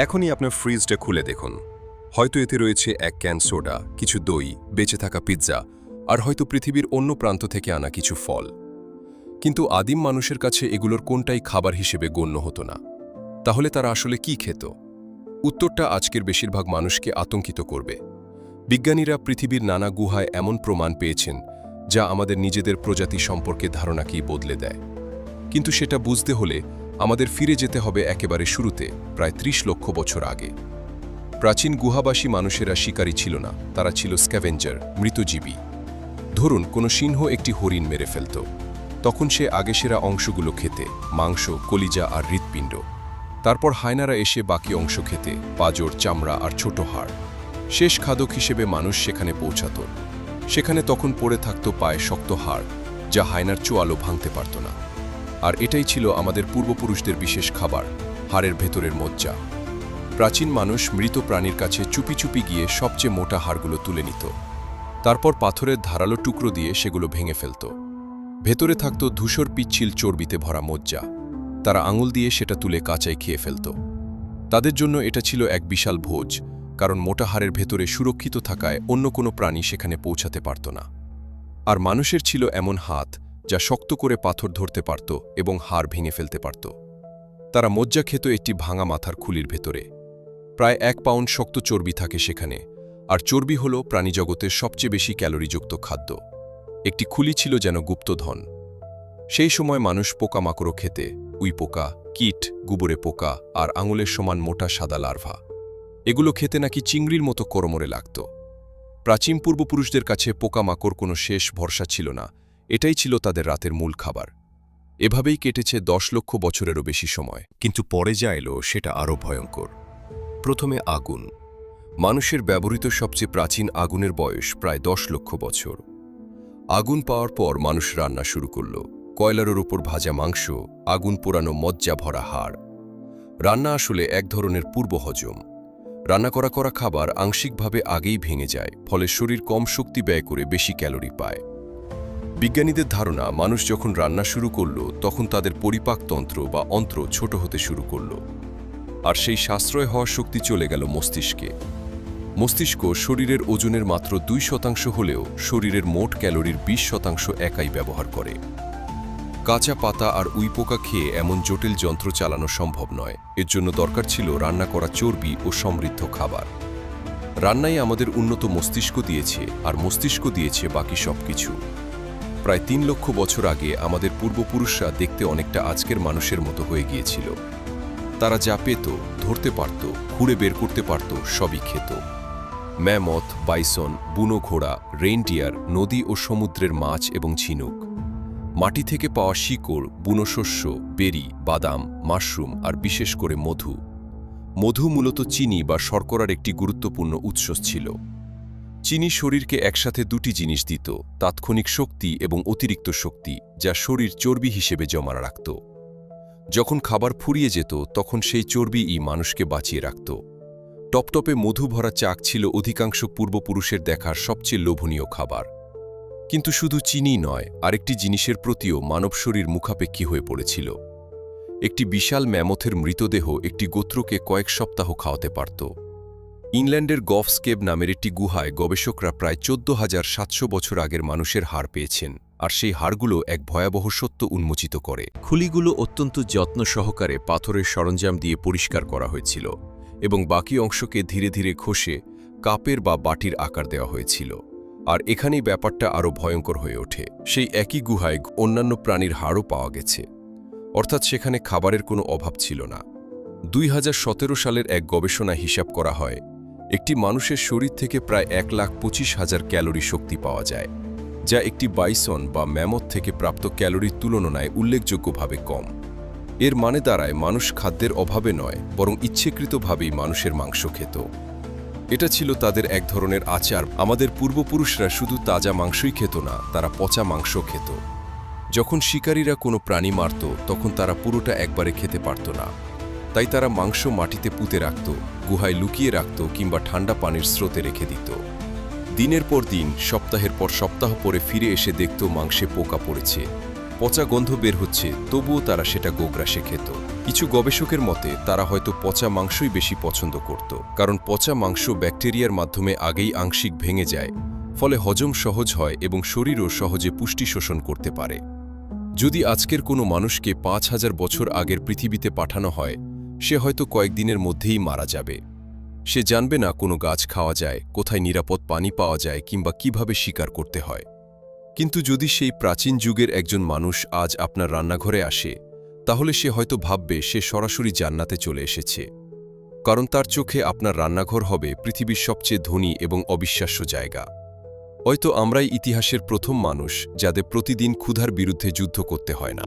এখনই আপনার ফ্রিজটা খুলে দেখুন। হয়তো এতে রয়েছে এক ক্যান সোডা, কিছু দই, বেঁচে থাকা পিৎজা আর হয়তো পৃথিবীর অন্য প্রান্ত থেকে আনা কিছু ফল। কিন্তু আদিম মানুষের কাছে এগুলোর কোনটাই খাবার হিসেবে গণ্য হতো না। তাহলে তারা আসলে কি খেত? উত্তরটা আজকের বেশিরভাগ মানুষকে আতঙ্কিত করবে। বিজ্ঞানীরা পৃথিবীর নানা গুহায় এমন প্রমাণ পেয়েছেন যা আমাদের নিজেদের প্রজাতি সম্পর্কে ধারণাকেই বদলে দেয়। কিন্তু সেটা বুঝতে হলে আমাদের ফিরে যেতে হবে একেবারে শুরুতে, প্রায় ৩০ লক্ষ বছর আগে। প্রাচীন গুহাবাসী মানুষেরা শিকারী ছিল না, তারা ছিল স্ক্যাভেঞ্জার, মৃতজীবী। ধরুন কোনো সিংহ একটি হরিণ মেরে ফেলত, তখন সে আগে সেরা অংশগুলো খেতে, মাংস, কলিজা আর হৃৎপিণ্ড। তারপর হায়নারা এসে বাকি অংশ খেতে, পাঁজর, চামড়া আর ছোট হাড়। শেষ খাদক হিসেবে মানুষ সেখানে পৌঁছাত। সেখানে তখন পড়ে থাকত পায়ে শক্ত হাড়, যা হায়নার চোয়ালও ভাঙতে পারত না। আর এটাই ছিল আমাদের পূর্বপুরুষদের বিশেষ খাবার, হাড়ের ভেতরের মজ্জা। প্রাচীন মানুষ মৃত প্রাণীর কাছে চুপি চুপি গিয়ে সবচেয়ে মোটা হাড়গুলো তুলে নিত। তারপর পাথরের ধারালো টুকরো দিয়ে সেগুলো ভেঙে ফেলত। ভেতরে থাকত ধূসর পিচ্ছিল চর্বিতে ভরা মজ্জা। তারা আঙুল দিয়ে সেটা তুলে কাঁচাই খেয়ে ফেলত। তাদের জন্য এটা ছিল এক বিশাল ভোজ, কারণ মোটা হাড়ের ভেতরে সুরক্ষিত থাকায় অন্য কোনো প্রাণী সেখানে পৌঁছাতে পারত না। আর মানুষের ছিল এমন হাত যা শক্ত করে পাথর ধরতে পারত এবং হাড় ভেঙে ফেলতে পারত। তারা মজ্জা খেত একটি ভাঙা মাথার খুলির ভেতরে। প্রায় 1 পাউন্ড শক্ত চর্বি থাকে সেখানে, আর চর্বি হল প্রাণীজগতের সবচেয়ে বেশি ক্যালোরিযুক্ত খাদ্য। একটি খুলি ছিল যেন গুপ্তধন। সেই সময় মানুষ পোকামাকড়ও খেতে, উই পোকা, কীট, গুবরে পোকা আর আঙুলের সমান মোটা সাদা লার্ভা। এগুলো খেতে নাকি চিংড়ির মতো করমরে লাগত। প্রাচীন পূর্বপুরুষদের কাছে পোকামাকড় কোনো শেষ ভরসা ছিল না, এটাই ছিল তাদের রাতের মূল খাবার। এভাবেই কেটেছে 10 লক্ষ বছরেরও বেশি সময়। কিন্তু পরে যা এলো সেটা আরও ভয়ঙ্কর। প্রথমে আগুন। মানুষের ব্যবহৃত সবচেয়ে প্রাচীন আগুনের বয়স প্রায় 10 লক্ষ বছর। আগুন পাওয়ার পর মানুষ রান্না শুরু করল। কয়লার উপর ভাজা মাংস, আগুন পোড়ানো মজ্জা ভরা হাড়। রান্না আসলে এক ধরনের পূর্বহজম। রান্না করা খাবার আংশিকভাবে আগেই ভেঙে যায়, ফলে শরীর কম শক্তি ব্যয় করে বেশি ক্যালোরি পায়। বিজ্ঞানীদের ধারণা, মানুষ যখন রান্না শুরু করল তখন তাদের পরিপাকতন্ত্র বা অন্ত্র ছোট হতে শুরু করল। আর সেই সাশ্রয় হওয়া শক্তি চলে গেল মস্তিষ্কে। মস্তিষ্ক শরীরের ওজনের মাত্র 2% হলেও শরীরের মোট ক্যালোরির 20% একাই ব্যবহার করে। কাঁচা পাতা আর উইপোকা খেয়ে এমন জটিল যন্ত্র চালানো সম্ভব নয়। এর জন্য দরকার ছিল রান্না করা চর্বি ও সমৃদ্ধ খাবার। রান্নাই আমাদের উন্নত মস্তিষ্ক দিয়েছে, আর মস্তিষ্ক দিয়েছে বাকি সবকিছু। প্রায় 3 লক্ষ বছর আগে আমাদের পূর্বপুরুষরা দেখতে অনেকটা আজকের মানুষের মতো হয়ে গিয়েছিল। তারা যা পেত, ধরতে পারত, খুঁড়ে বের করতে পারত, সবই খেত। ম্যামথ, বাইসন, বুনো ঘোড়া, রেইনডিয়ার, নদী ও সমুদ্রের মাছ এবং ঝিনুক। মাটি থেকে পাওয়া শিকড়, বুনো শস্য, বেরি, বাদাম, মাশরুম আর বিশেষ করে মধু। মধু মূলত চিনি বা শর্করার একটি গুরুত্বপূর্ণ উৎস ছিল। চিনি শরীরকে একসাথে দুটি জিনিস দিত, তাৎক্ষণিক শক্তি এবং অতিরিক্ত শক্তি, যা শরীর চর্বি হিসেবে জমা রাখত। যখন খাবার ফুরিয়ে যেত তখন সেই চর্বিই মানুষকে বাঁচিয়ে রাখত। টপটপে মধু ভরা চাক ছিল অধিকাংশ পূর্বপুরুষের দেখার সবচেয়ে লোভনীয় খাবার। কিন্তু শুধু চিনি নয়, আরেকটি জিনিসের প্রতিও মানব শরীর মুখাপেক্ষী হয়ে পড়েছিল। একটি বিশাল ম্যামথের মৃতদেহ একটি গোত্রকে কয়েক সপ্তাহ খাওয়াতে পারত। ইংল্যান্ডের গফস্কেব নামের একটি গুহায় গবেষকরা প্রায় 14,700 বছর আগের মানুষের হাড় পেয়েছেন, আর সেই হাড়গুলো এক ভয়াবহ সত্য উন্মোচিত করে। খুলিগুলো অত্যন্ত যত্ন সহকারে পাথরের সরঞ্জাম দিয়ে পরিষ্কার করা হয়েছিল এবং বাকি অংশকে ধীরে ধীরে ঘষে কাপের বা বাটির আকার দেওয়া হয়েছিল। আর এখানেই ব্যাপারটা আরও ভয়ঙ্কর হয়ে ওঠে। সেই একই গুহায় অন্যান্য প্রাণীর হাড়ও পাওয়া গেছে, অর্থাৎ সেখানে খাবারের কোনো অভাব ছিল না। 2017 সালের এক গবেষণায় হিসাব করা হয়, একটি মানুষের শরীর থেকে প্রায় 1,25,000 ক্যালোরি শক্তি পাওয়া যায়, যা একটি বাইসন বা ম্যামথ থেকে প্রাপ্ত ক্যালোরির তুলনায় উল্লেখযোগ্যভাবে কম। এর মানে দাঁড়ায় মানুষ খাদ্যের অভাবে নয়, বরং ইচ্ছেকৃতভাবেই মানুষের মাংস খেত। এটা ছিল তাদের এক ধরনের আচার। আমাদের পূর্বপুরুষরা শুধু তাজা মাংসই খেত না, তারা পচা মাংস খেত। যখন শিকারীরা কোনো প্রাণী মারত তখন তারা পুরোটা একবারে খেতে পারত না, তাই তারা মাংস মাটিতে পুঁতে রাখত, গুহায় লুকিয়ে রাখত কিংবা ঠান্ডা পানির স্রোতে রেখে দিত। দিনের পর দিন, সপ্তাহের পর সপ্তাহ পরে ফিরে এসে দেখত মাংসে পোকা পড়েছে, পচা গন্ধ বের হচ্ছে, তবুও তারা সেটা গোগ্রাসে খেত। কিছু গবেষকের মতে তারা হয়তো পচা মাংসই বেশি পছন্দ করত, কারণ পচা মাংস ব্যাকটেরিয়ার মাধ্যমে আগেই আংশিক ভেঙে যায়, ফলে হজম সহজ হয় এবং শরীরও সহজে পুষ্টি শোষণ করতে পারে। যদি আজকের কোনো মানুষকে ৫,০০০ বছর আগের পৃথিবীতে পাঠানো হয়, সে হয়তো কয়েকদিনের মধ্যেই মারা যাবে। সে জানবে না কোনো গাছ খাওয়া যায়, কোথায় নিরাপদ পানি পাওয়া যায় কিংবা কিভাবে শিকার করতে হয়। কিন্তু যদি সেই প্রাচীন যুগের একজন মানুষ আজ আপনার রান্নাঘরে আসে, তাহলে সে হয়তো ভাববে সে সরাসরি জান্নাতে চলে এসেছে, কারণ তার চোখে আপনার রান্নাঘর হবে পৃথিবীর সবচেয়ে ধনী এবং অবিশ্বাস্য জায়গা। হয়তো আমরাই ইতিহাসের প্রথম মানুষ যাদের প্রতিদিন ক্ষুধার বিরুদ্ধে যুদ্ধ করতে হয় না।